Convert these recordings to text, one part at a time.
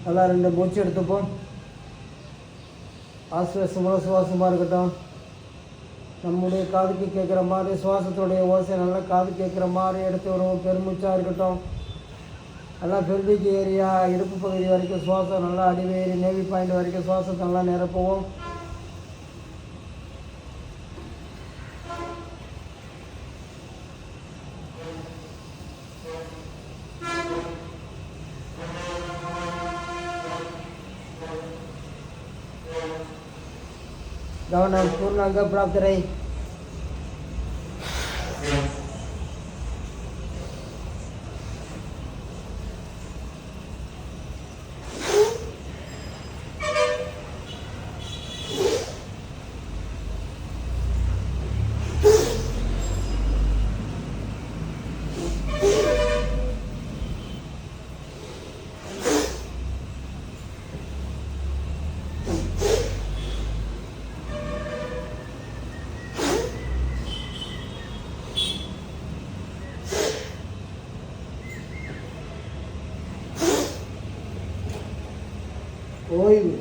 நல்லா 2 மூச்சு எடுத்துப்போம். ஆஸ்வாசமாக சுவாசமாக இருக்கட்டும். நம்முடைய காதுக்கு கேட்குற மாதிரி சுவாசத்துடைய ஓசை நல்லா காது கேட்குற மாதிரி எடுத்து வருவோம். பெருமூச்சாக இருக்கட்டும். நல்லா பெருதிக்கு ஏரியா இடுப்பு பகுதி வரைக்கும் சுவாசம் நல்லா அடிவேறி நேவி பாயிண்ட் வரைக்கும் சுவாசத்தை நல்லா நிரப்புவோம். கவனம் பூர்ணாங்க பிராப்தரை. ஓய்வு.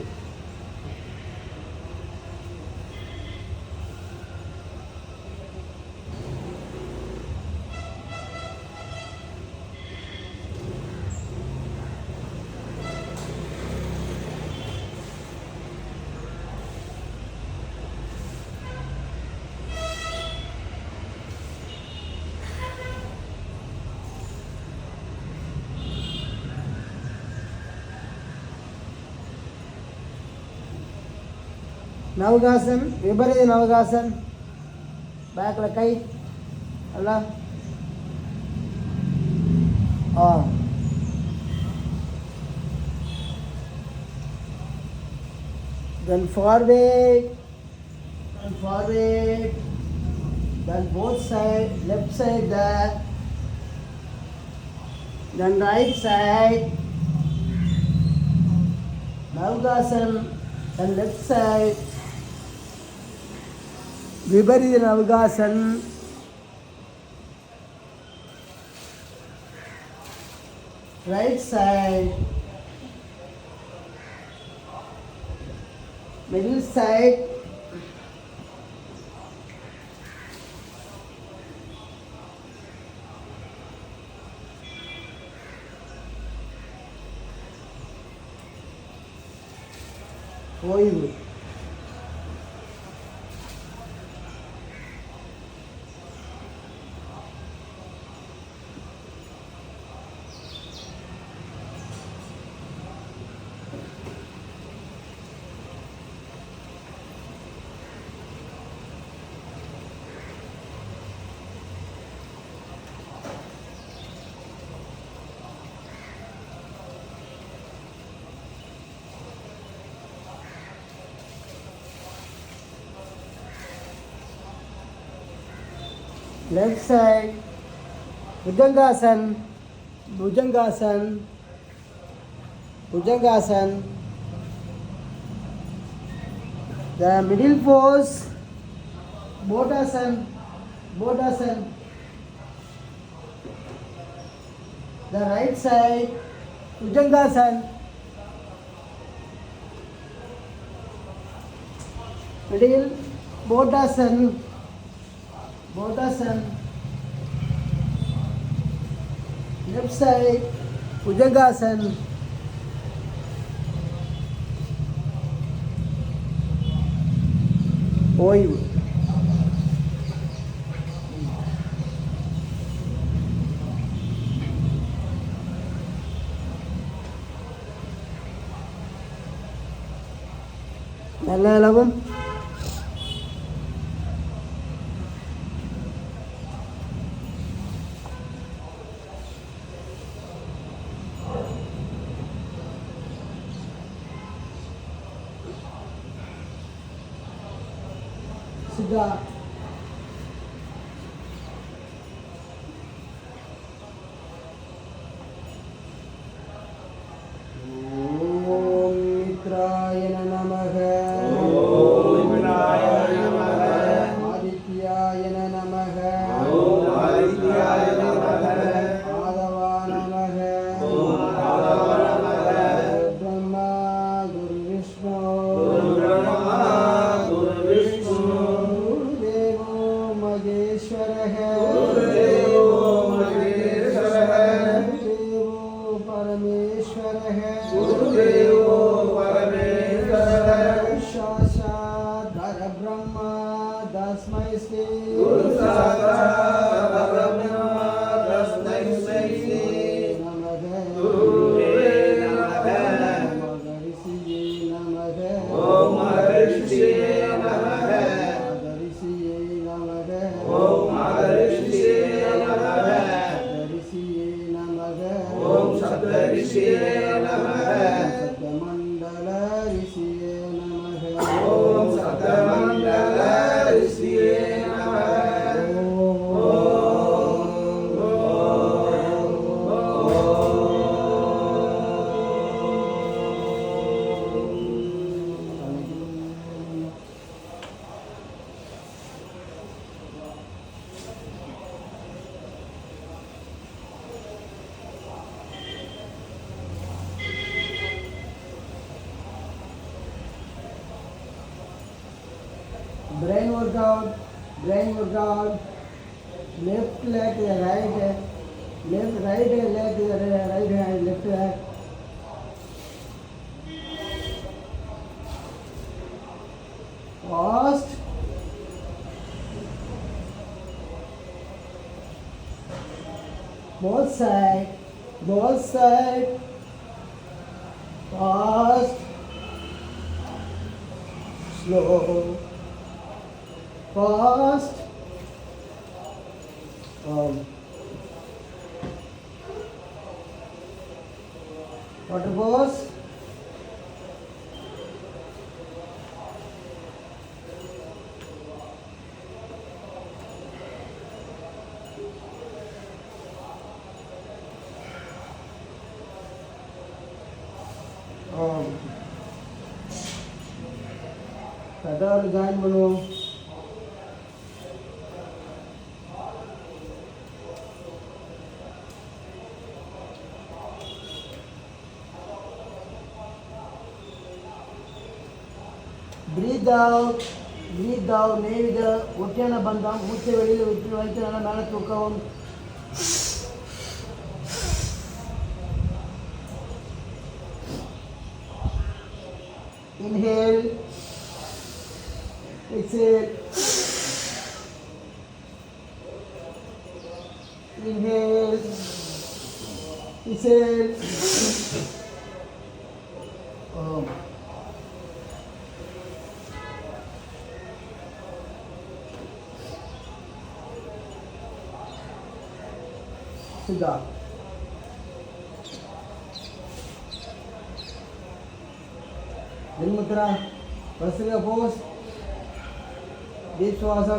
நவகாசன், விபரீத நவகாசன். பேக்கில் கை நல்லா then forward, then both side, left side there, then right side, Navgasan, then left side, Viparita Navgasan, right side, middle side, ஓய்வு. Left side, Bhujangasan, Bhujangasan, Bhujangasan. The middle pose, Bodhasan, Bodhasan. The right side, Bhujangasan. Middle, Bodhasan. Bodhasan. Left side, Bhujangasan. ஓய்வு. நல்ல அளவும் Siddha. Om Mitraya Namaha. Om Mitraya Namaha. Adityaya Namaha. Om Adityaya Namaha. Adava Namaha. Om Adava Namaha. brain workout, left leg to the right, left right leg to the right hand, left leg. Fast. Both side, fast, slow, fast, water pose, கட்டாவில் join பண்ணுவோம். breathe out, மெய்வித ஒட்டியான பந்தம், மூச்சை வெளியில் விட்டு வைத்து நல்லா மேலே தூக்கவும். Inhale, exhale, inhale, exhale. Sit down. Dilmutra, Vasila pose, deep swasa.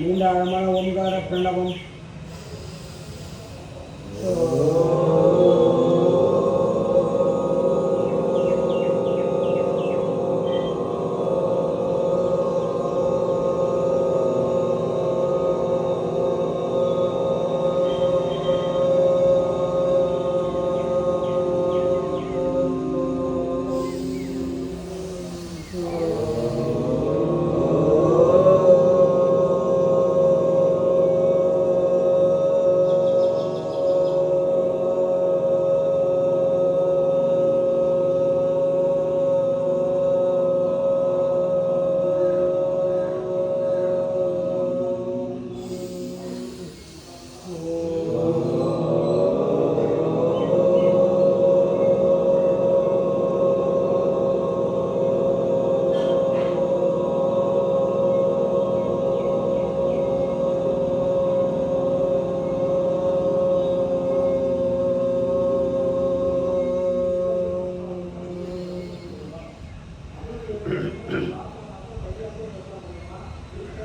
நீண்ட ஆழமான ஓம்கார பிரணவம்.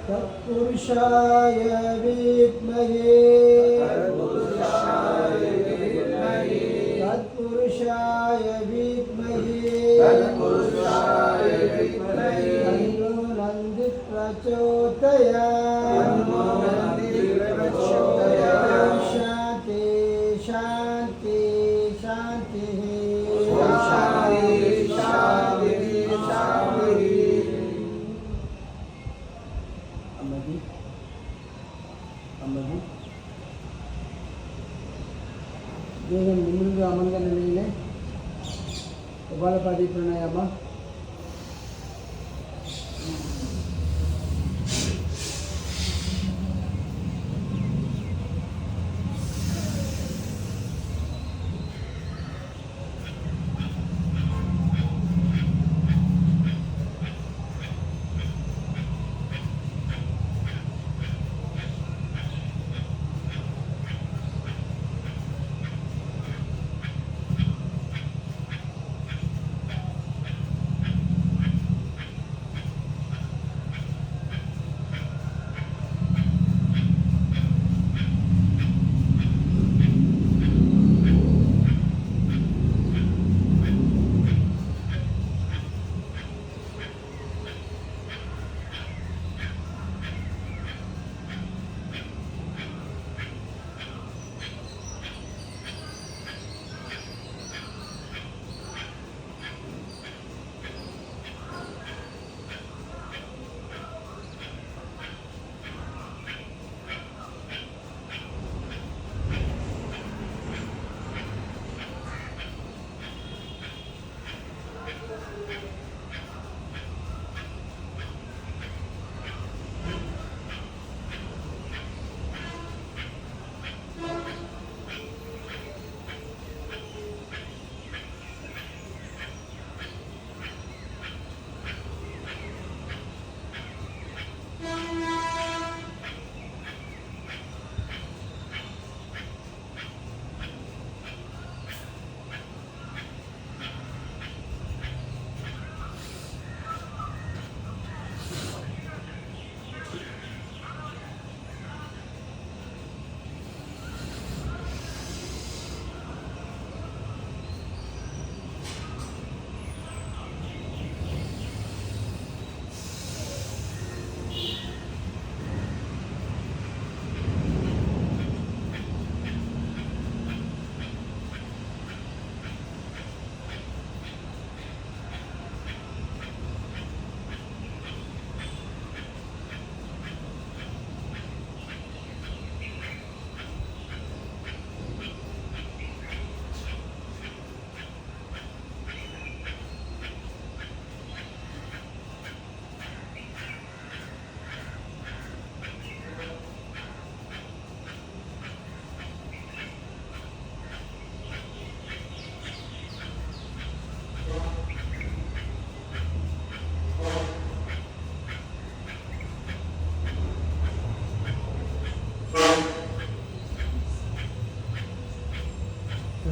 तत्पुरुषाय विद्महे तन्नो नन्दित Kapalbhati pranayama.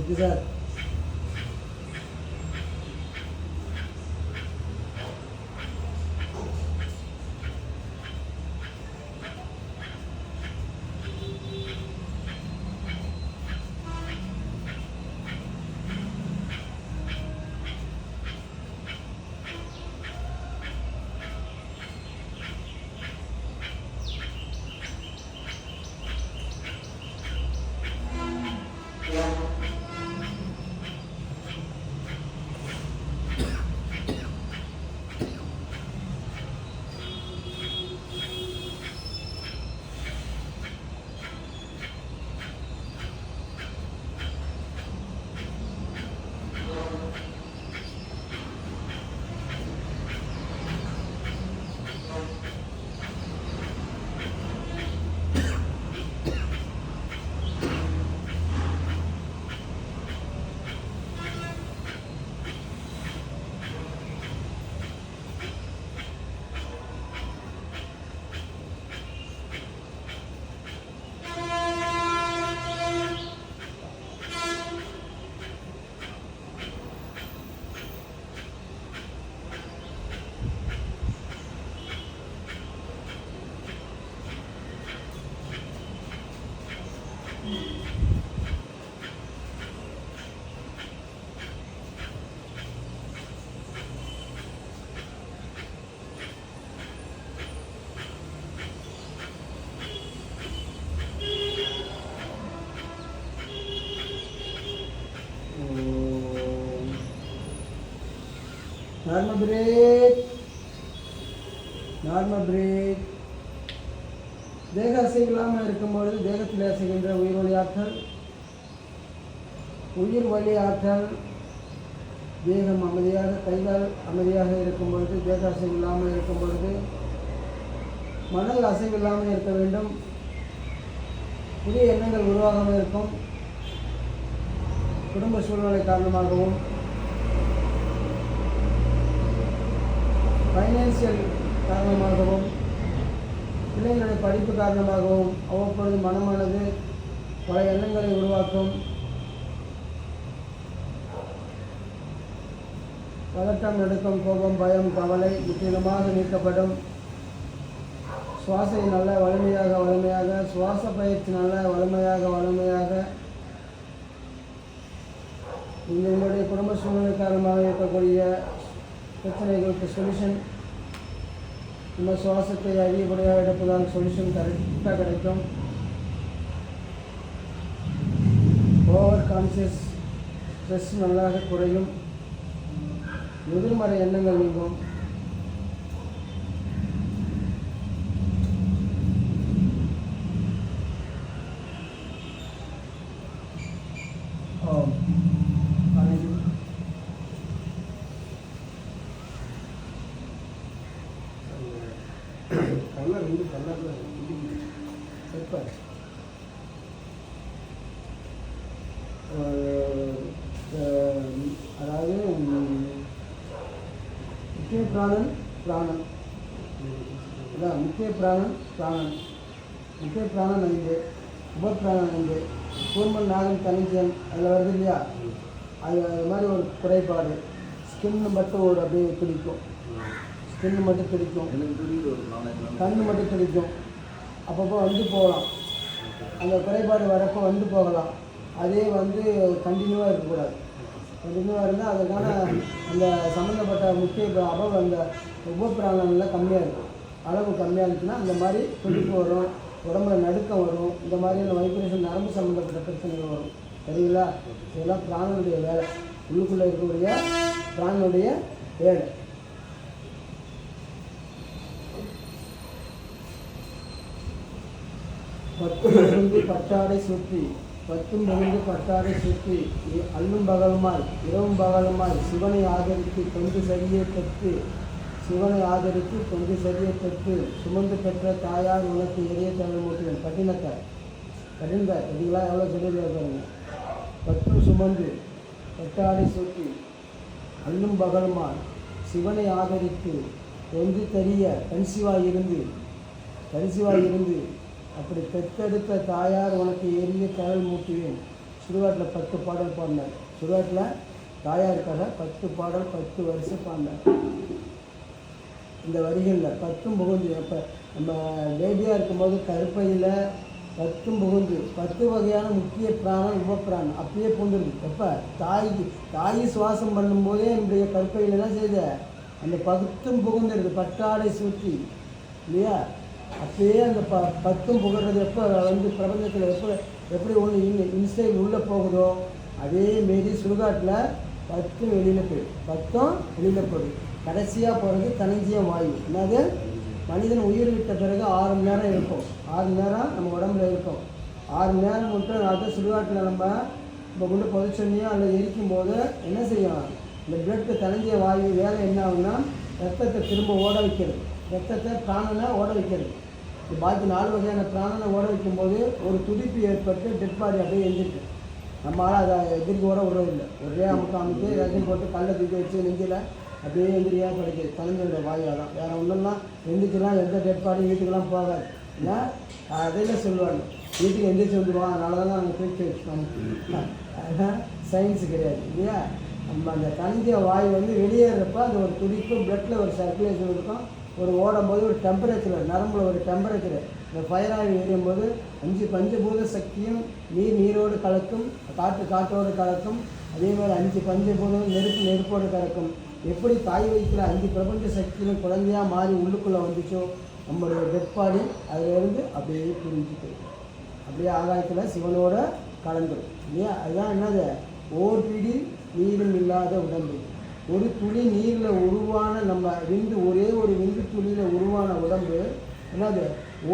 Güzel. Normal breath. Normal breath. தேக அசைவில்லாமல் இருக்கும்பொழுது தேகத்தில் அசைகின்ற உயிர் வழி ஆற்றல் தேகம் அமைதியாக, கைகால் அமைதியாக இருக்கும் பொழுது, தேக அசைவு இல்லாமல் இருக்கும் பொழுது, மணல் அசைவு இல்லாமல் இருக்க வேண்டும். புதிய எண்ணங்கள் உருவாகாமல் இருக்கும். குடும்ப சூழ்நிலை காரணமாகவும், ஃபைனான்சியல் காரணமாகவும், பிள்ளைங்களுடைய படிப்பு காரணமாகவும் அவ்வப்பொழுது மனமானது பல எண்ணங்களை உருவாக்கும். பதட்டம், நடுக்கம், கோபம், பயம், கவலை முற்றிலுமாக நீக்கப்படும். சுவாசை நல்ல வலிமையாக சுவாச பயிற்சி நல்ல வலிமையாக உங்களுடைய குடும்ப சூழ்நிலை காரணமாக இருக்கக்கூடிய பிரச்சனைகளுக்கு சொல்யூஷன் நம்ம சுவாசத்தை அதிகப்படியாக எடுப்பதால் சொல்யூஷன் கரெக்டாக கிடைக்கும். ஓவர் கான்சியஸ் ஸ்ட்ரெஸ் நல்லாக குறையும். எதிர்மறை எண்ணங்கள் நீங்கும். அதாவது முக்கிய பிராணன் அதான் முக்கிய பிராணன் 5, உபப்பிராணன் 5, கூர்மன், நாகம், கணிஜன் அதில் வருது இல்லையா, அது மாதிரி ஒரு குறைபாடு. ஸ்கின்னு மட்டும் ஒரு அப்படியே பிடிக்கும், ஸ்கின்னு மட்டும் பிடிக்கும், கண்ணு மட்டும் பிடிக்கும். அப்பப்போ வந்து போகலாம், அந்த குறைபாடு வரப்போ வந்து போகலாம். அதே வந்து கண்டினியூவாக இருக்கக்கூடாது. கண்டினியூவாக இருந்தால் அதுக்கான அந்த சம்மந்தப்பட்ட முக்கிய அந்த உபப்பிராணங்களில் கம்மியாக இருக்கும். அளவு கம்மியாக இருந்துச்சுன்னா அந்த மாதிரி துடிப்பு வரும், உடம்புல நடுக்கம் வரும், இந்த மாதிரியான வைப்ரேஷன் நரம்பு சம்மந்தப்பட்ட பிரச்சனைகள் வரும். சரிங்களா? இதெல்லாம் பிராணனுடைய வேலை, உள்ளுக்குள்ளே இருக்கக்கூடிய பிராணனுடைய வேலை. பட்டாடை சுற்றி அல்லும் பகலுமாய் இரவும் பகலுமாய் சிவனை ஆதரித்து தொண்டு சரியை பெற்று சுமந்து பெற்ற தாயார் உனக்கு எரிய தமிழ் மூட்டுவேன். கடினத்தை சரிங்களா? எவ்வளோ சொல்லியிருக்காரு பாருங்க. பற்றும் சுமந்து பட்டாடை சுற்றி அல்லும் பகலுமாய் சிவனை ஆதரித்து தொண்டு தெரிய கன்சிவாய் இருந்து அப்படி பெற்றெடுத்த தாயார் உனக்கு எரிய தழல் மூட்டுவேன். சுடுகாட்டில் 10 பாடல் பாடினார். சுடுகாட்டில் தாயாருக்காக 10 பாடல் 10 வருஷம் பாடினார். இந்த வரிகளில் 10 புகுந்து, அப்போ நம்ம பேபியாக இருக்கும்போது கருப்பையில் 10 புகுந்து 10 வகையான முக்கிய பிராணம் உபப்பிராணம் அப்படியே பூந்துருக்கு. எப்போ தாய் சுவாசம் பண்ணும்போதே என்னுடைய கருப்பையில் என்ன செய்த அந்த 10 புகுந்துருக்கு. பட்டாடை சுற்றி இல்லையா? அப்படியே அந்த 10 புகழ்றது எப்போ வந்து பிரபஞ்சத்தில் எப்படி ஒன்று இன்சைட் உள்ளே போகுதோ அதே மாரி சுடுகாட்டில் 10 வெளியில் போயிடும். கடைசியாக போகிறது கணிஜிய வாயு. என்னது? மனிதன் உயிர் விட்ட பிறகு 6 மணி நேரம் இருக்கும். 6 மணி நேரம் நம்ம உடம்புல இருக்கும். 6 மணி நேரம் மட்டும் அதை சுடுகாட்டில் நம்ம இப்போ கொண்டு புதைச்சொன்னியோ அல்லது எரிக்கும் போது என்ன செய்யும்? இந்த பிளட்டு கணிஜிய வாயு வேலை என்ன ஆகுன்னா ரத்தத்தை திரும்ப ஓட வைக்கிறது, ரத்தத்தை பிராணனை ஓட வைக்கிறது. பாக்கி 4 வகையான பிராணனை ஓட வைக்கும்போது ஒரு துடிப்பு ஏற்பட்டு டெட் பாடி அப்படியே எழுந்திருக்கு. நம்மளால் அதை எதிர்க்கு ஓட விடுறதில்லை. ஒரே அமைக்க ரஜம் போட்டு கல்லை தூக்கி வச்சு நெஞ்சில் அப்படியே எந்திரியாக கிடைக்கிது. கலைஞருடைய வாயாக தான். வேறு ஒன்றும்லாம் எந்திரிச்சுலாம் எந்த டெட் பாடி வீட்டுக்கெல்லாம் போகாது. ஏன்னா அதையில் சொல்லுவாங்க, வீட்டுக்கு எந்திரிச்சு வந்துடுவான், அதனால தான் நாங்கள் தூக்கி வச்சுக்கோங்க. அதுதான் சயின்ஸு கிடையாது இல்லையா? நம்ம அந்த கணிஜ வாயு வந்து வெளியேறப்போ அது ஒரு துடிப்பு, பிளட்டில் ஒரு சர்க்குலேஷன் இருக்கும். ஒரு ஓடும்போது ஒரு டெம்பரேச்சர், நரம்பில் ஒரு டெம்பரேச்சர், இந்த ஃபயர் ஆயில் எரியும் போது 5 பஞ்சபூத சக்தியும் நீரோடு கலக்கும், காற்றோடு கலக்கும். அதே மாதிரி 5 பஞ்சபூதம் நெருப்போடு கலக்கும். எப்படி தாய் வயிற்றில் 5 பிரபஞ்ச சக்தியும் குழந்தையாக மாறி உள்ளுக்குள்ளே வந்துச்சோ நம்மளுடைய டெட் பாடி அதிலிருந்து அப்படியே புரிஞ்சுட்டு அப்படியே ஆகாயத்தில் சிவனோட கலந்துடும் இல்லையா? அதுதான் என்னது? ஓர் பிடி நீரும் இல்லாத உடம்பு, ஒரு துளி நீரில் உருவான நம்ம ஒரே ஒரு விந்து துளியில் உருவான உடம்பு என்னது?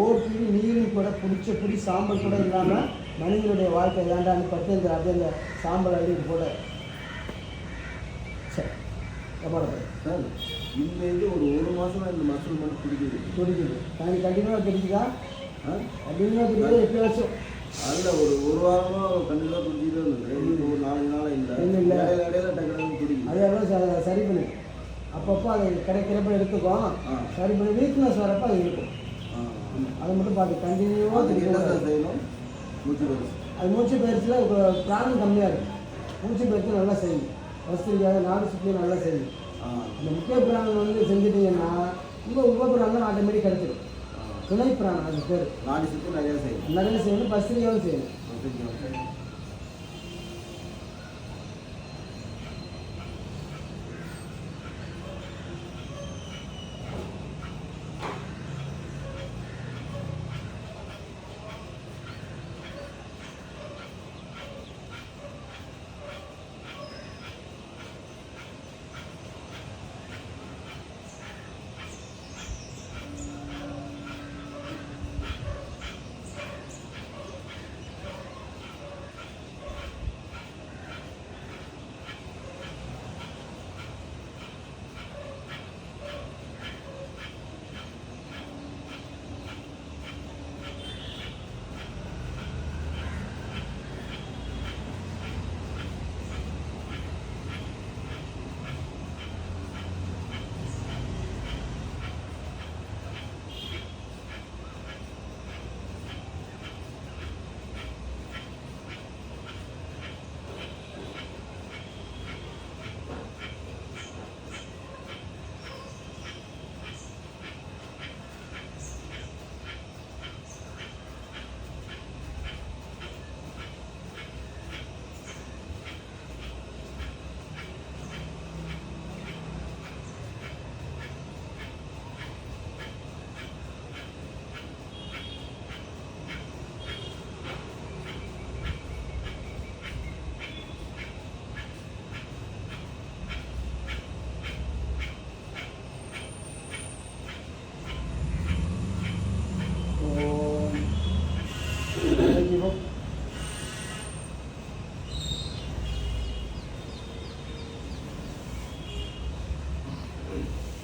ஓர் பிடி நீரும் கூட பிடி சாம்பல் கூட இல்லாமல் மனிதனுடைய வாழ்க்கை ஏண்டான்னு 10 அப்படியே இந்த சாம்பல் அள்ளி போட. சரி, சார் இந்த இது ஒரு மாதமாக இந்த மசில் மட்டும் துடிக்குது கண்டினியூவாக துடிக்குதா? கண்டினியூவாக துடிக்குது எப்பயாச்சும் அதில் ஒரு வாரமாக கண்டிப்பாக துடிச்சிட்டு இருந்தது. ஒரு 4 நாளாக இல்லை இடையில டக்கு துடிக்குது. அதெல்லாம் சரி பண்ணி அப்பப்போ அதை கிடைக்கிறப்ப எடுத்துக்கோம். சரி பண்ணி வீக்னஸ் வரப்போ அது இருக்கும். அதை மட்டும் பார்த்து கண்டினியூவாக செய்யணும். மூச்சு பயிற்சி அது மூச்சு பயிற்சியில் பிராணம் கம்மியாக இருக்கும். மூச்சு பயிற்சி நல்லா செய்யும். வசதிக்காக நாடு சுற்றியும் நல்லா செய்யும். இந்த முக்கிய பிராணம் வந்து செஞ்சுட்டீங்கன்னா உங்கள் உபபிராணம் ஆட்டோமேட்டிக் கிடைச்சிடும். துணை பிராணம் அது பேர். நாடி சுற்றி நிறையா செய்யணும். பஸ்திரியாகவும் செய்யணும்.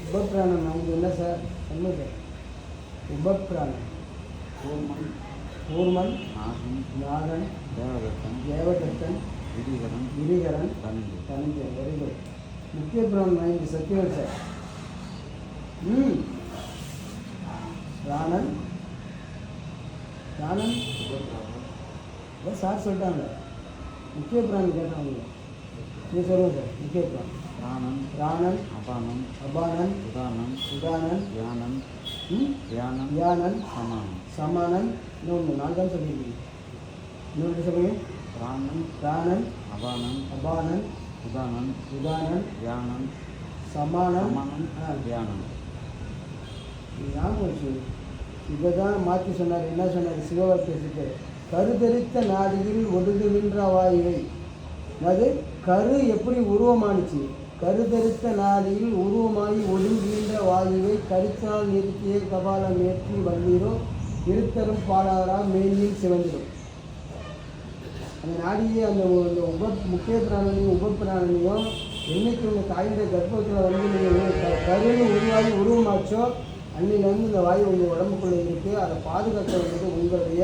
உபப்பிராணம் அவங்க என்ன சார் சொல்லுங்க. உபப்பிராணம் கூர்மன் நாகன் தேவதத்தன் கிரிகரன் தனஞ்சன். Very good. முக்கிய பிராணம் 5 சக்திகள் சார். ராணன் சார் சொல்லிட்டாங்க. முக்கிய பிராணம் கேட்டாங்க. நீ சொல்லுங்க சார். முக்கிய பிராணம் ராணன் அபானன் உதானன் யானன் சமானன். இன்னொன்று 4 தான் சொல்லியிருக்கீங்க. இன்னொன்று சொல்லுங்க. ராணன் அபானன் உதானன் யானன் சமானன் யானன். ஞாபகம் வச்சு இதை தான் மாற்றி சொன்னார். என்ன சொன்னார் சிவவாக்கியத்துக்கு? கருதரித்த நாடியில் ஒடுங்குகின்ற வாயுவை. அது கரு எப்படி உருவமானுச்சு? கருதரித்த நாடியில் உருவமாகி ஒடுங்குகின்ற வாயுவை கரித்தால் நிறுத்திய கபாலம் ஏற்றி வந்தீரோ இருத்தரும் பாலாரா மேனியில் சிவந்திரும். அந்த நாடியே அந்த முக்கிய பிராணனையும் உபப்பிராணனையும் என்னைக்கு உங்கள் தாயுடைய கர்ப்பத்தில் வந்து நீங்கள் கருன்னு உருவாகி உருவமாச்சோ அன்னிலேருந்து இந்த வாயு உங்கள் உடம்புக்குள்ளே இருக்குது. அதை பாதுகாக்க வேண்டியது உங்களுடைய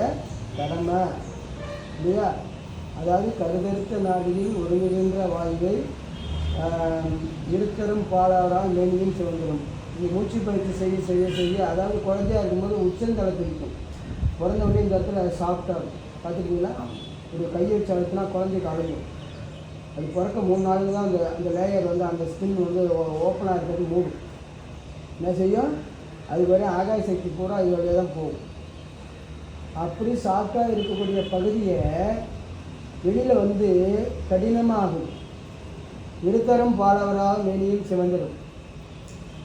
கடமை இல்லையா? அதாவது கருதறுத்த நாடியில் ஒருங்குகின்ற வாயுவை இருத்தரும் பாலாரா மேனியும் சிவந்திரும். நீங்கள் மூச்சு பயிற்சி செய்ய அதாவது குழந்தையாக இருக்கும்போது உச்சந்தலை இருக்கும். பிறந்த உடனே இந்த இடத்துல சாஃப்டாக இருக்கும். பார்த்துருக்கீங்களா? ஒரு கையை வச்சு அழுத்தினா குழந்தைக்கு அழுகும். அது பிறக்க 3 நாள் தான் அந்த லேயர் வந்து அந்த ஸ்கின் வந்து ஓப்பனாக இருக்கிறது மூடும். என்ன செய்யும்? அது வரையும் ஆகாய சக்தி பூரா அது வழியாக தான் போகும். அப்படி சாஃப்டாக இருக்கக்கூடிய பகுதியை வெளியில் வந்து கடினமாகும். இருத்தரும் பாலவராக மேனியும் சிவந்திரும்.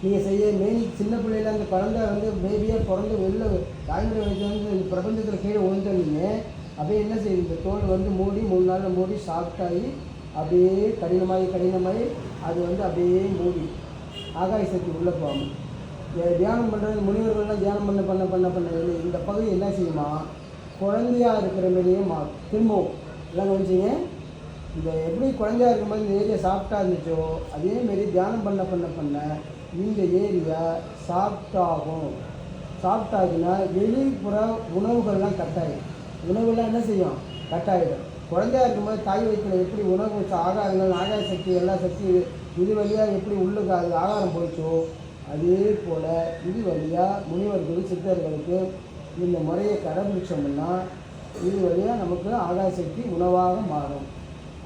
நீங்கள் செய்ய மேனி சின்ன பிள்ளையில் அந்த குழந்தை வந்து பேபியாக பிறந்து வெளில தாய்மொழி வயசு வந்து இந்த பிரபஞ்சத்தில் கீழே விழுந்தோன்னீங்க அப்படியே என்ன செய்யுது? இந்த தோல் வந்து மூடி 3 நாளில் மூடி சாஃப்டாகி அப்படியே கடினமாகி அது வந்து அப்படியே மூடி ஆகாய சக்தி உள்ளே போகாமல் தியானம் பண்ணுறது. முனிவர்கள்லாம் தியானம் பண்ண இந்த பகுதி என்ன செய்யுமா? குழந்தையாக இருக்கிற மாதிரியே திரும்பவும் எல்லாம் கவனிச்சிங்க. இந்த எப்படி குழந்தையா இருக்கும்போது இந்த ஏரியா சாஃப்டாக இருந்துச்சோ அதேமாரி தியானம் பண்ண இந்த ஏரியா சாஃப்டாகும். சாஃப்டாகுன்னா வெளிப்புற உணவுகள்லாம் கட்டாயிடும். உணவுலாம் என்ன செய்யும்? கட்டாயிடும். குழந்தையா இருக்கும்போது தாய் வயிற்றில் எப்படி உணவு ஆகாரங்கள் ஆகாய சக்தி எல்லா சக்தி இது வழியாக எப்படி உள்ளுக்கு அது ஆகாரம் போயிச்சோ அதே போல் இது வழியாக முனிவர்கள் சித்தர்களுக்கு இந்த முறையை கடைபிடிச்சோம்னா இது வழியாக நமக்கு ஆகாய சக்தி உணவாக மாறும்.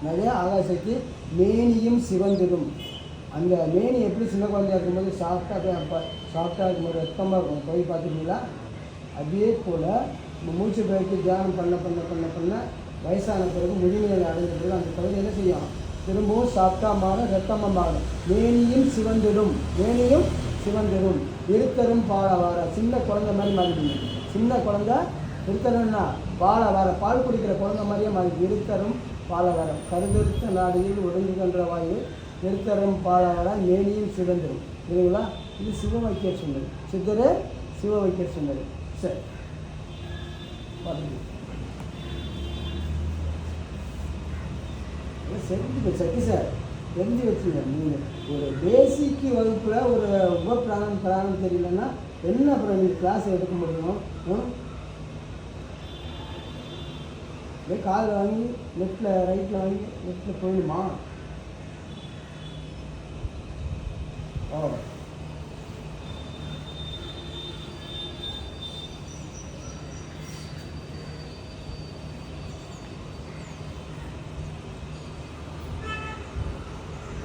நிறையா ஆகாய சக்தி மேனியும் சிவந்திடும். அந்த மேனி எப்படி சின்ன குழந்தையா இருக்கும்போது சாஃப்டாக இருக்கும்போது ரத்தமாக இருக்கும். போய் பார்த்துருக்கீங்களா? அதே போல் மூச்சு பயிற்சி தியானம் பண்ண வயசான பிறகு முதுமையை அடைஞ்ச பிறகு அந்த குழந்தை என்ன செய்யும்? திரும்பவும் சாஃப்டாக மாறும், ரத்தமாக மாறும். மேனியும் சிவந்திடும். இருத்தரும் பால சின்ன குழந்தை மாதிரி மாறிடுங்க. சின்ன குழந்தை இருத்தரும்னா பால் குடிக்கிற குழந்தை மாதிரியே மாறிடுது. இருத்தரும் பாலவரம் கருதுத்த நாடியில் ஒடுங்குகின்ற வாயு நிறுத்தரும் பாலவரம் மேனியும் சிவந்திரும். இதுங்களா? இது சிவ வைத்தியர் சொன்னது. சித்தர் சிவ வைத்தியர் சொன்னது. சரி சரி சார் தெரிஞ்சு வச்சுங்க. நீங்கள் ஒரு பேசிக்கு வகுப்பில் ஒரு பிராணம் தெரியலன்னா என்ன அப்புறம் நீங்கள் கிளாஸ் எடுக்க முடியும்? காலில் வாங்கி ரைட்டில் வாங்கி லெஃப்டில் போயிடுமா? ஓ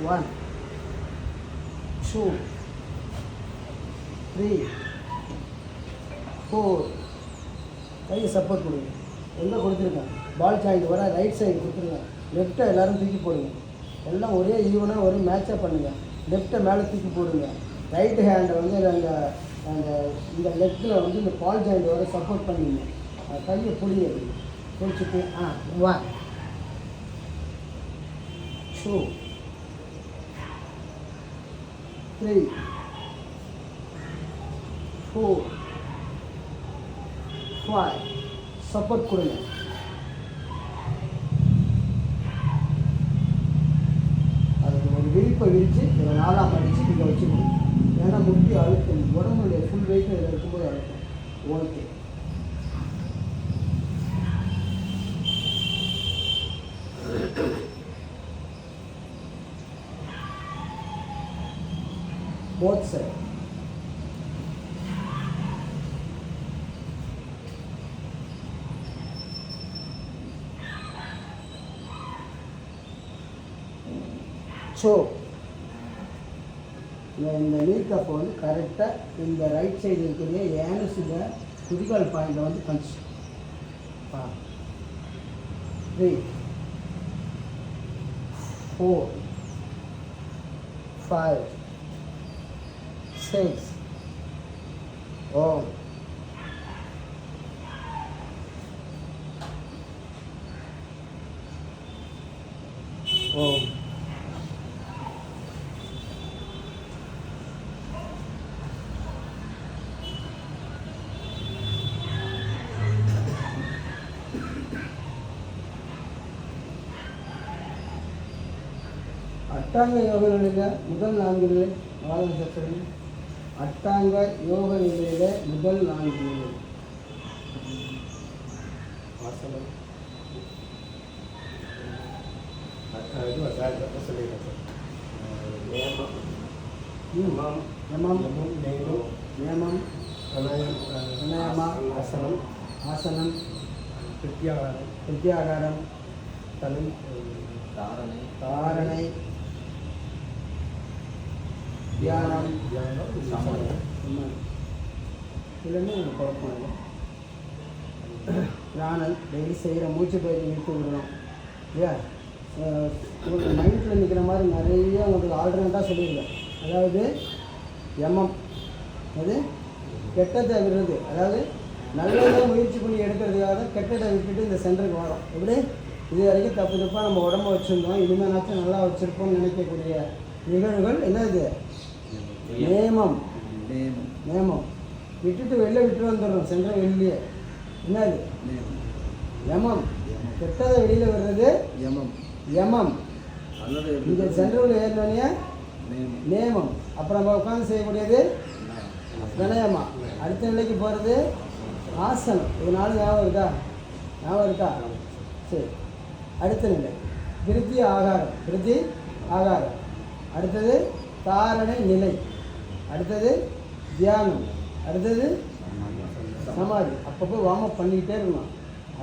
One, 2, 3, 4. கையை சப்போர்ட் கொடுங்க. எங்கே கொடுத்துருக்கேன்? பால் ஜாயிண்ட் வர ரைட் சைடு கொடுத்துருங்க. லெஃப்ட்டை எல்லோரும் தூக்கி போடுங்க. எல்லாம் ஒரே ஈவனாக ஒரே மேட்சாக பண்ணுங்கள். லெஃப்ட்டை மேலே தூக்கி போடுங்க. ரைட் ஹேண்டை வந்து அந்த இந்த லெஃப்ட்டில் வந்து இந்த பால் ஜாயிண்ட் வர சப்போர்ட் பண்ணிங்க. கையை பிடிச்சிட்டு 1, 2, 3, 4, 5 சப்போர்ட் கொடுங்க. அதுக்கு ஒரு விரிப்பை விரித்து இதை 4ஆக மடித்து இங்கே வச்சு கொடுங்க. ஏன்னா முக்கிய அழுத்தம் உடம்புடைய ஃபுல் வெயிட் இதில் இருக்கும்போது அழுத்தம். Okay both side. ஸோ இந்த நீக்கப் வந்து கரெக்டாக இந்த ரைட் சைடு இருக்கக்கூடிய ஏனஸுங்க குதிகால் பாயிண்டில் வந்து பஞ்ச் 3, 4, 5, 6. Oh. Oh. அட்டாங்க யோக நிலையில் முதல் 4 நிலை அட்டாங்க யோக நிலையில் முதல் 4 நிலை நியமம் ஆசனம் ஆசனம் பிரத்யாகாரம் தாரணை தியானம் இல்லைன்னா எனக்கு குழப்பம் இல்லை. பிராணம் டெய்லி செய்கிற மூச்சு பயிற்சி நிறுத்தி விடணும் இல்லையா? உங்களுக்கு மைண்டில் நிற்கிற மாதிரி நிறைய உங்களுக்கு ஆல்டர்னேட்டாக சொல்லியிருக்கேன். அதாவது எம்எம் அது கெட்டதை விடுறது, அதாவது நல்லதாக முயற்சி பண்ணி எடுக்கிறதுக்காக கெட்டதை விட்டுட்டு இந்த சென்டருக்கு வரோம். எப்படி இது வரைக்கும் தப்பாக நம்ம உடம்பு வச்சுருந்தோம், இனிமேனாச்சும் நல்லா வச்சுருப்போம்னு நினைக்கக்கூடிய நிகழ்வுகள் என்னது? நேமம் விட்டுட்டு வெளில விட்டு வந்துடுறோம். சென்ற வெளியே என்னது? யமம். கெட்டதை வெளியில் வர்றது யமம். யமம். அல்லது இங்கே சென்ட்ரல் ஏறினோடனே நேமம். அப்புறம் நம்ம உட்காந்து செய்யக்கூடியது வினயமா. அடுத்த நிலைக்கு போகிறது ஆசனம். இது 4 ஞாபகம் இருக்கா? சரி. அடுத்த நிலை விருத்தி ஆகாரம். அடுத்தது தாரணை நிலை. அடுத்தது தியானம். அடுத்தது சமாதி. அப்பப்போ வார்ம் பண்ணிக்கிட்டே இருக்கணும்.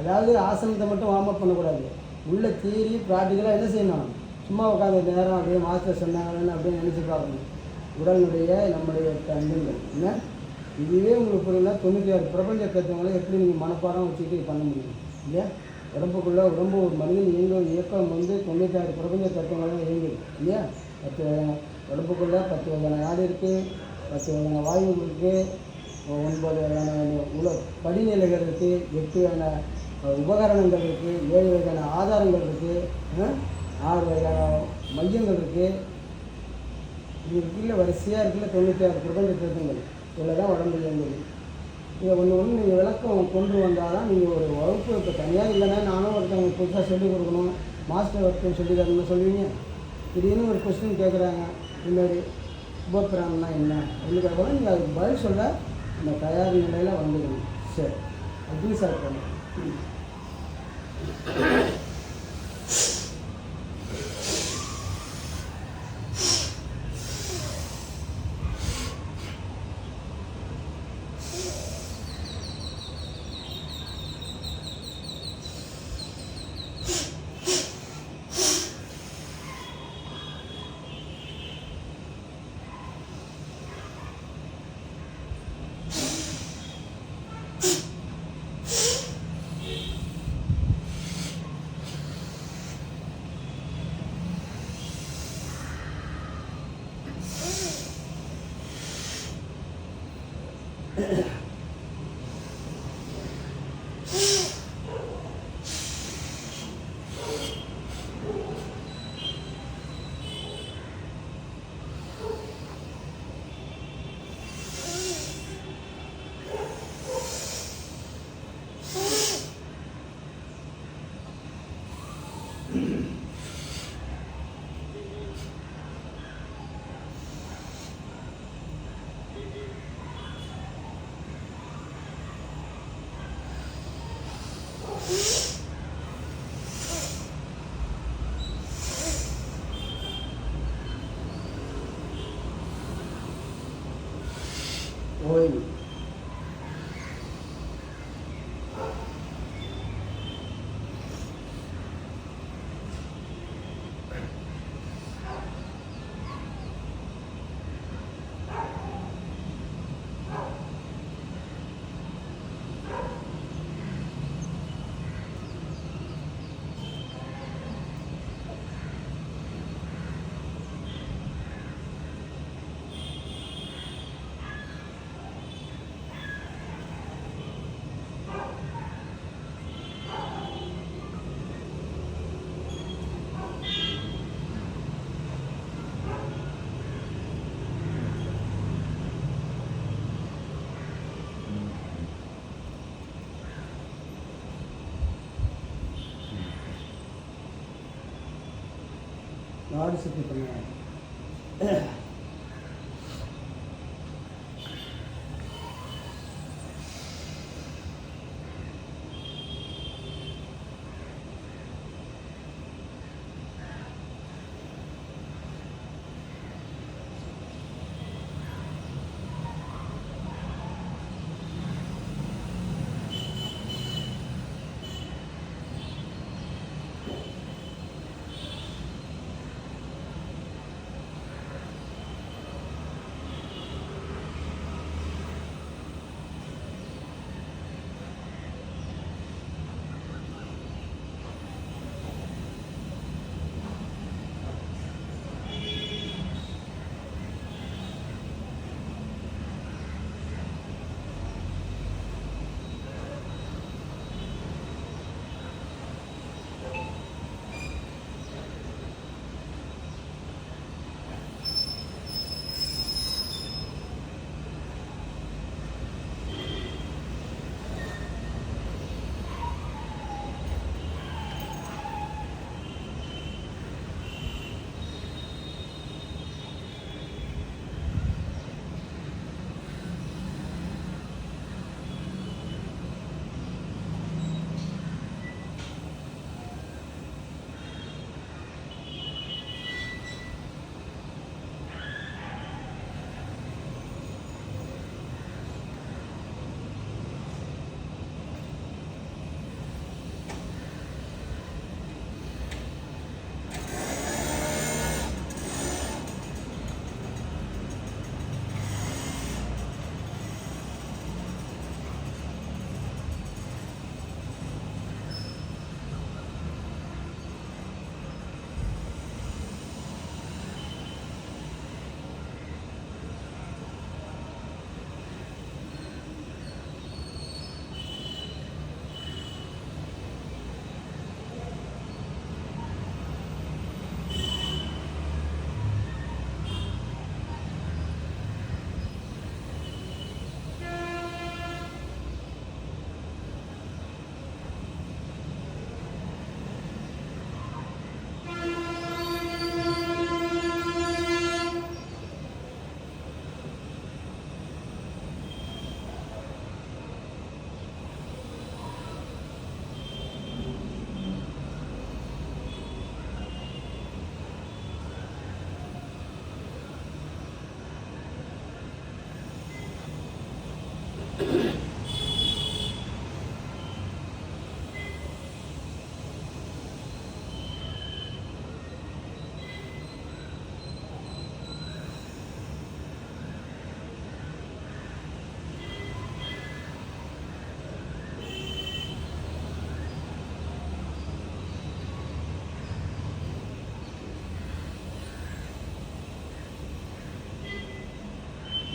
அதாவது ஆசனத்தை மட்டும் வார்ம் பண்ணக்கூடாது. உள்ள தியரி ப்ராக்டிக்கலாக என்ன செய்யணும்? சும்மா உட்காந்து நேரம் அப்படியே மாஸ்டர் சொன்னாங்கன்னு அப்படியே நினச்சி பார்க்கணும். உடலுடைய நம்முடைய தந்தங்கள் என்ன இதுவே உங்களுக்கு புரியல. 96 பிரபஞ்ச தத்துவங்களை எப்படி நீங்கள் மனப்பாடம் வச்சுக்கிட்டு பண்ண முடியும் இல்லையா? உடம்புக்குள்ளே ஒரு மனிதன் இயக்கம் 96 பிரபஞ்ச தத்துவங்களாக இயங்குது இல்லையா? 10 வகையான உடம்புக்குள்ளே 10 வகையான நாடு இருக்குது, 10 வகையான வாயுகள் இருக்குது, 9 வகையான படிநிலைகள் இருக்குது, 8 வகையான உபகரணங்கள் இருக்குது, 7 வகையான ஆதாரங்கள் இருக்குது, 6 வகையான மையங்கள் இருக்குது. இது இருக்குல்ல, வரிசையாக இருக்குல்ல 96 பிரபஞ்ச தத்துவங்கள். இதில் தான் உடம்பு இயங்குது. இதை ஒன்று நீங்கள் விளக்கம் கொண்டு வந்தால் தான் நீங்கள் ஒரு வகுப்பு இப்போ தனியாக இல்லைன்னா நானும் ஒருத்தவங்க புதுசாக சொல்லிக் கொடுக்கணும், மாஸ்டர் ஒருத்தர் சொல்லி தரணும்னு சொல்லுவீங்க. திடீர்னு ஒரு கொஸ்டின் கேட்குறாங்க, முன்னாடி உபப்பிராணம்னா என்ன அப்படின்னு கேட்கணும். நீங்கள் அதுக்கு பதில் சொல்ல அந்த தயார் நிலையில் வந்துடணும். சரி, அப்படின்னு சார் போகணும். ஓய்வு. நாடு சுற்றி பண்ணுவாங்க.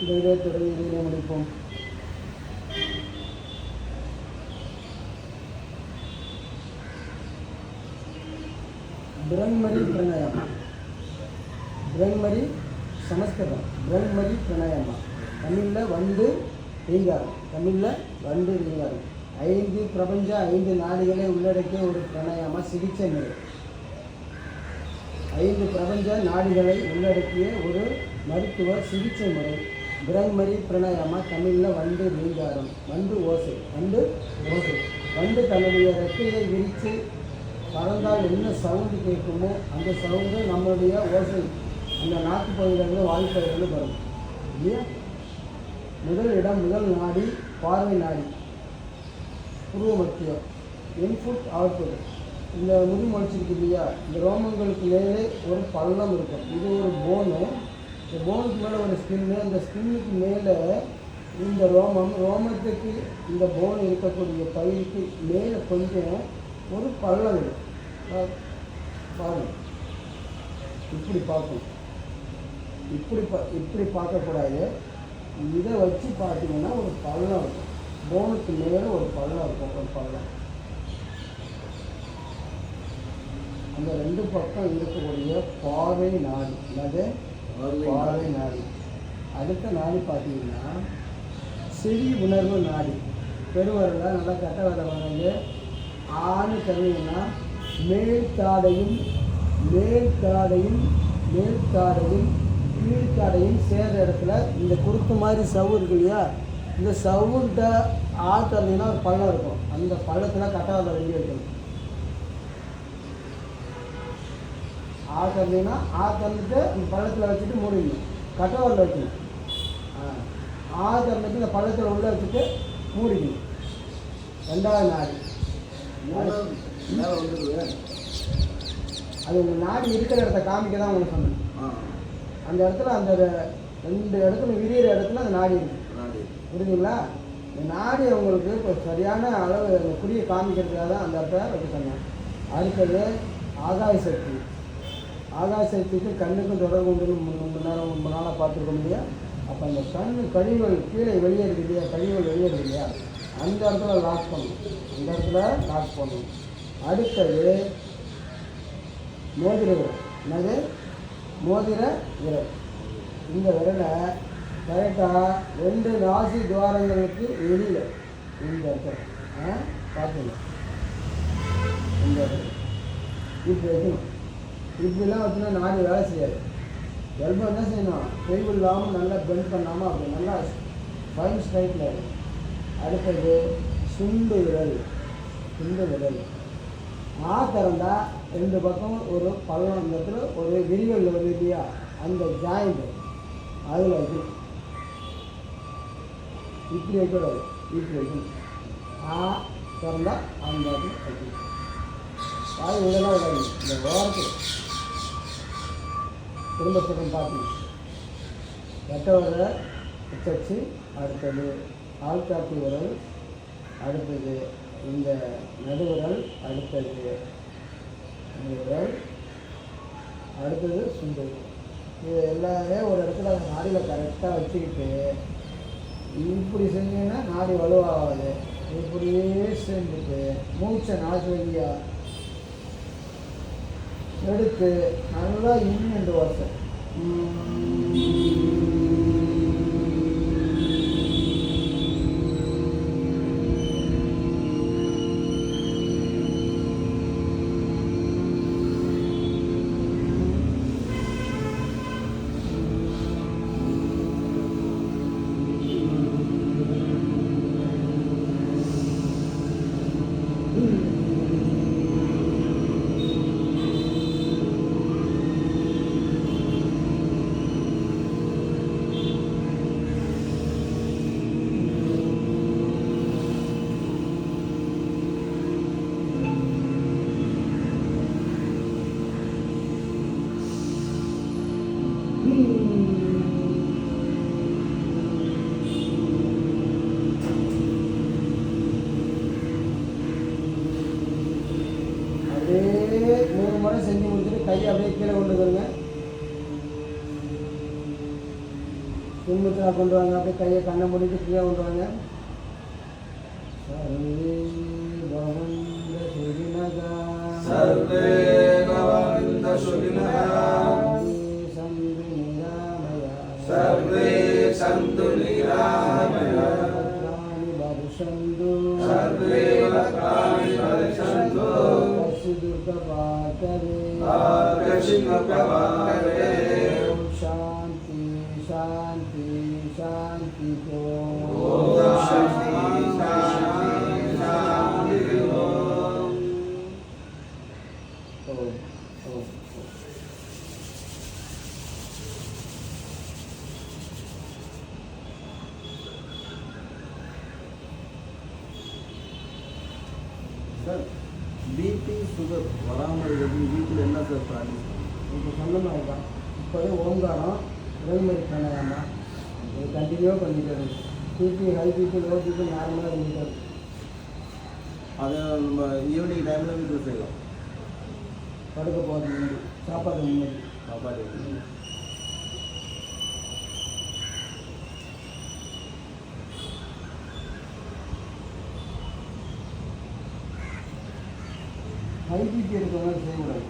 இந்த இதை தொடங்கி இதிலே முடிப்போம். பிரம்மரி பிரணாயாமா. பிரம்மரி சமஸ்கிருதம். பிரம்மரி பிரணாயாமா தமிழில் வந்து ரீங்காரம். தமிழில் வந்து ரீங்காரம். 5 பிரபஞ்ச 5 நாடுகளை உள்ளடக்கிய ஒரு பிரணாயாமா சிகிச்சை முறை. 5 பிரபஞ்ச நாடுகளை உள்ளடக்கிய ஒரு மருத்துவ சிகிச்சை முறை. பிரம்மரி பிரணாயாமா தமிழில் வந்து ரீங்காரம். வந்து ஓசை. வந்து ஓசை. வந்து தன்னுடைய ரெக்கையை விரித்து பறந்தால் என்ன சவுண்டு கேட்குமோ அந்த சவுண்டு நம்மளுடைய ஓசை அந்த நாக்கு பகுதியிலிருந்து வாய்ப்பகுதியிலிருந்து வரும் இல்லையா. முதல் இடம் முதல் நாடி பார்வை நாடி புருவ மத்தியம். Input output. இந்த முடி முளைச்சிருக்கு இல்லையா, இந்த ரோமங்களுக்கு மேலே ஒரு பள்ளம் இருக்கும். இது ஒரு போனு. இந்த போனுக்கு மேலே ஒரு ஸ்கின்னு. அந்த ஸ்கின்னுக்கு மேலே இந்த ரோமத்துக்கு இந்த போன் இருக்கக்கூடிய பகுதிக்கு மேலே கொஞ்சம் ஒரு பள்ளம் இருக்கும். பாருங்கள், இப்படி பார்க்கணும். இப்படி பார்க்கக்கூடாது. இதை வச்சு பார்த்தீங்கன்னா ஒரு பள்ளம் இருக்கும். போனுக்கு மேலே ஒரு பள்ளம் இருக்கும். ஒரு பள்ளம் அந்த 2 பக்கம் இருக்கக்கூடிய பார்வை நாடி. அது பார்வை நாடி. அடுத்த நாடி பார்த்தீங்கன்னா செவி உணர்வு நாடி. பெருவரில் நல்லா கட்ட வர வரைங்க ஆணு கருவினா மேல்தாடையும் கீழ்த்தாடையும் சேர்ற இடத்துல இந்த குறுக்கு மாதிரி சவு இருக்கு இல்லையா, இந்த சவுண்ட ஆத்தர்னா ஒரு பள்ளம் இருக்கும். அந்த பள்ளத்தில் கட்டாத வெளியே வைக்கணும். ஆத்தர்னா ஆத்தர்ந்துட்டு அந்த பள்ளத்தில் வச்சுட்டு மூடிடணும். கட்டவரில் வைக்கணும். ஆத்தர்ந்துட்டு இந்த பள்ளத்தில் உள்ள வச்சுட்டு மூடிக்கணும். 2வது நாடி. அது உங்கள் நாடி இருக்கிற இடத்த காமிக்க தான் உங்களுக்கு சொன்னேன். அந்த இடத்துல அந்த 2 இடத்துல விரிகிற இடத்துல அந்த நாடி இருக்குது. புரியுதுங்களா? இந்த நாடி அவங்களுக்கு இப்போ சரியான அளவு அந்த குறியை காமிக்கிறதுக்காக தான் அந்த இடத்த வைக்க சொன்னேன். அடுத்தது ஆகாய சக்தி. ஆகாய சக்திக்கு கண்ணுக்கும் தொடர்பு உண்டு. ரொம்ப நாளாக பார்த்துருக்கோம் இல்லையா. அப்போ அந்த கழிவுகள் கீழே வெளியேறுது இல்லையா, கழிவுகள் வெளியேறுது இல்லையா, அந்த இடத்துல லாக் பண்ணணும். அடுத்தது மோதிர விரல். என்னது? மோதிர விரல். இந்த விரலை கரெக்டாக 2 ராசி துவாரங்களுக்கு வெளியில் இந்த இடத்துல பார்த்துங்க. இந்த இடத்துல இப்படி வைக்கணும். இப்படிலாம் வச்சுன்னா நாடி வேலை செய்யாது. எல்போ என்ன செய்யணும்? பெய்வு இல்லாமல் நல்லா பெண்ட் பண்ணாமல் அப்படி நல்லா ஃபைன் ஸ்ட்ரைட்டில் இருக்கும். அடுத்தது சுண்டு விரல். திறந்தா 2 பக்கம் ஒரு பள்ளம். அந்த இடத்துல ஒரு விரிவல் வருது இல்லையா, அந்த ஜாயிண்ட் அதில் வைக்கணும். இப்படி வைக்கூடாது, இப்படி வைக்கணும். திறந்தா அந்த இடத்துல வைக்கணும். வாய் இதெல்லாம் விடாது. இந்த ஓரத்தில் திரும்ப சொல்ல பார்க்கணும். வெட்ட விரலை வச்சு, அடுத்தது ஆள்காட்டி விரல், அடுத்தது இந்த நடுவிரல், அடுத்தது விரல், அடுத்தது சுண்டு. இது எல்லாமே ஒரு இடத்துல அந்த நாடியில் கரெக்டாக வச்சுக்கிட்டு இப்படி செஞ்சீங்கன்னா நாடி வலுவாகாது. இப்படியே செஞ்சுட்டு மூச்சை நாக்கு வழியாக எடுத்து நல்லா இன்னும் வருஷம் அப்படியே 3 முறை செஞ்சு முடிச்சுட்டு கையை அப்படியே கீழே கொண்டு வருங்க. பின்முத்திரா கொண்டு வாங்க. அப்படியே கையை கண்ணை மூடிட்டு ஃப்ரீயாக கொண்டு வாங்க. சர்வே பவந்த சுகினக சர்வே சந்து நிராமய சர்வே பத்ராணி பரிஷந்து கசிதுர்கபாகரே சாந்தி சாந்தி சாந்தி ஓம் சாந்தி சாந்தி சாந்தி ஓம். சார் பிபி சுகர் வராமல் இருக்கிறது வீட்டில் என்ன சார் ப்ராக்டிஸ் இப்போ சொன்ன மாதிரி தான். இப்போதே ஓங்காரம் உடல்முறை பிராணாயாமம் இது கண்டினியூவாக பண்ணிட்டு இருக்கு. BP high BP low BP நார்மலாக இருந்துட்டு இருக்கு. அதை நம்ம ஈவினிங் டைமில் வீட்டில் செய்யலாம். படுக்க போகிறது முன்னாடி சாப்பாடு முன்னாடி சாப்பாடு ஐபிபி இருக்கிறவங்க செய்யக்கூடாது.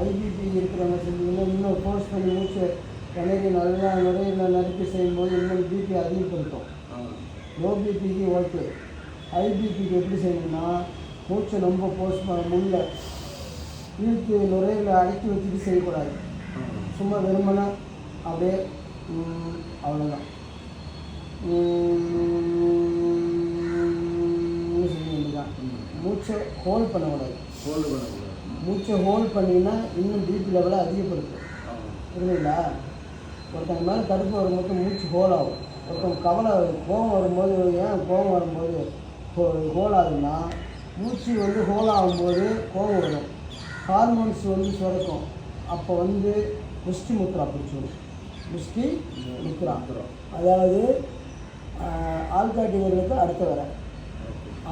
ஐபிபி இருக்கிறவங்க செஞ்சீங்கன்னா இன்னும் ஃபோர்ஸ் பண்ணி மூச்சு கிணறி நல்லா நுரையில் நறுக்கி செய்யும்போது இன்னும் பிபி அதிகப்படுத்தும். Low பிபிக்கு okay. ஐபிபிக்கு எப்படி செய்யணும்னா மூச்சை ரொம்ப ஃபோர்ஸ் முள்ள இழுத்து நுரையில் அடக்கி வச்சுட்டு செய்யக்கூடாது. சும்மா வெறுமனா அப்படியே அவ்வளோதான் செய்ய வேண்டியதான். மூச்சை ஹோல்ட் பண்ணக்கூடாது. மூச்சை ஹோல்ட் பண்ணிங்கன்னா இன்னும் பிபி லெவலை அதிகப்படுத்தும். புரியுதுங்களா? ஒருத்தங்க மேலே கடுப்பு வரும்போது மூச்சு ஹோல் ஆகும். ஒருத்தவங்க கவலை கோபம் வரும்போது ஏன் கோபம் வரும்போது ஹோல் ஆகுதுன்னா மூச்சு வந்து ஹோல் ஆகும்போது கோபம் வரும். ஹார்மோன்ஸ் வந்து சுரக்கும். அப்போ வந்து முஷ்டி முத்ரா பிடிச்சிடும். முஷ்டி முத்ரா அதாவது ஆள்காட்டி விரலுக்கு அடுத்த வர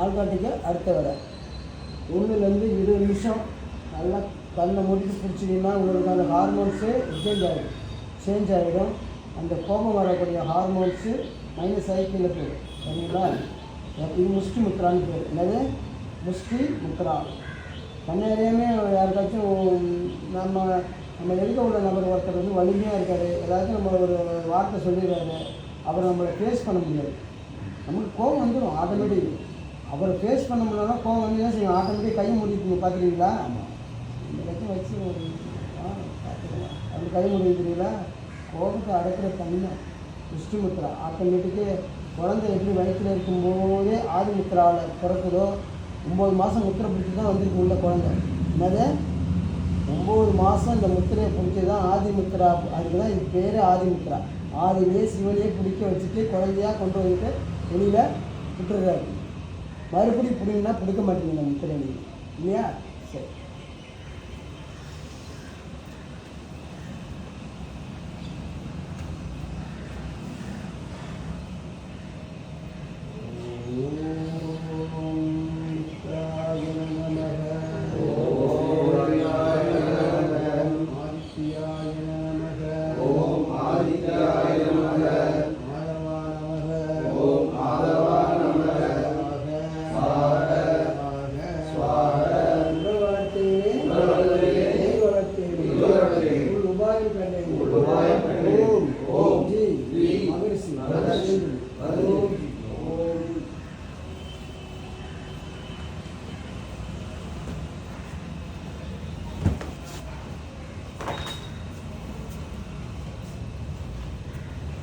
ஆள்காட்டிக்கு அடுத்த வர 1லேருந்து 20 நிமிஷம் நல்லா கண்ணை மூடிட்டு பிடிச்சிங்கன்னா உங்களுக்கு அந்த ஹார்மோன்ஸு சேஞ்ச் ஆகிடும். அந்த கோபம் வரக்கூடிய ஹார்மோன்ஸு மைனஸ் சைக்கிளில் போயிடும். சரிங்களா? இது முஷ்டி முத்ரான்னு பேர். என்னது? முஷ்டி முத்ரா. கண்ணேரையுமே யாருக்காச்சும் நம்ம எதுக்க உள்ள நபர் ஒருத்தர் வந்து வலிமையாக இருக்கார், ஏதாச்சும் நம்ம ஒரு வார்த்தை சொல்லிடுறாரு, அவரை நம்மளை ஃபேஸ் பண்ண முடியாது. நமக்கு கோபம் வந்துடும் ஆட்டோமேட்டிக். அவரை ஃபேஸ் பண்ண முடியலன்னா கோபம் வந்து என்ன செய்யும்? ஆட்டோமேட்டிக் கையை முடிக்கணும். பார்த்துருக்கீங்களா? இந்த லட்சம் வச்சு பார்த்துக்கலாம். அப்படி கை முடிக்கிறீங்களா? கோபத்தை அடக்கிற தன்மை முஷ்டிமுத்ரா. ஆட்டோமேட்டிக்கு குழந்தை எப்படி வயிற்றில் இருக்கும்போதே ஆதிமுத்ராவில் பிறக்குதோ 9 மாதம் முத்திரை பிடிச்சி தான் வந்திருக்கு உள்ள குழந்தை. என்னது? 9 மாதம் இந்த முத்திரையை பிடிச்சி தான் ஆதிமுத்ரா. அதுக்கு தான் இது பேர் ஆதிமுத்ரா. ஆதிலே சிவனையே பிடிக்க வச்சுட்டு குழந்தையாக கொண்டு வந்துட்டு வெளியில் விட்டுறாரு. மறுபடியும் பிடிங்கன்னா பிடிக்க மாட்டேங்க இந்த முத்திரை இல்லையா? சரி.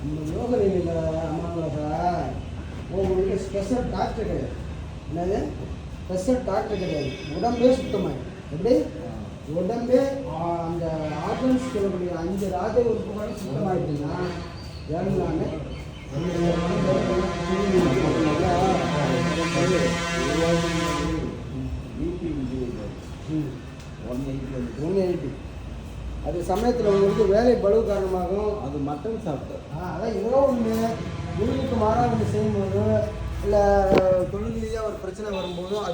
இந்த யோக நிலையில் அம்மாங்களா சார் உங்களுக்கு ஸ்பெஷல் டாக்டர் கிடையாது. என்னது? ஸ்பெஷல் டாக்டர் கிடையாது. உடம்பே சுத்தமாயிடும். எப்படி? உடம்பே அந்த ஆர்கன்ஸ் சொல்லக்கூடிய 5 ராஜ உறுப்புகளும் சுத்தமாயிடுச்சுன்னா எல்லாமே அது சமயத்தில் உங்களுக்கு வேலை பளு காரணமாகும். அது மட்டன் சாப்பிட்டேன். அதான் ஏதோ ஒன்று உயிருக்கு மாறாக ஒன்று செய்யும்போது இல்லை தொழில் ரீதியாக ஒரு பிரச்சனை வரும்போதும் அது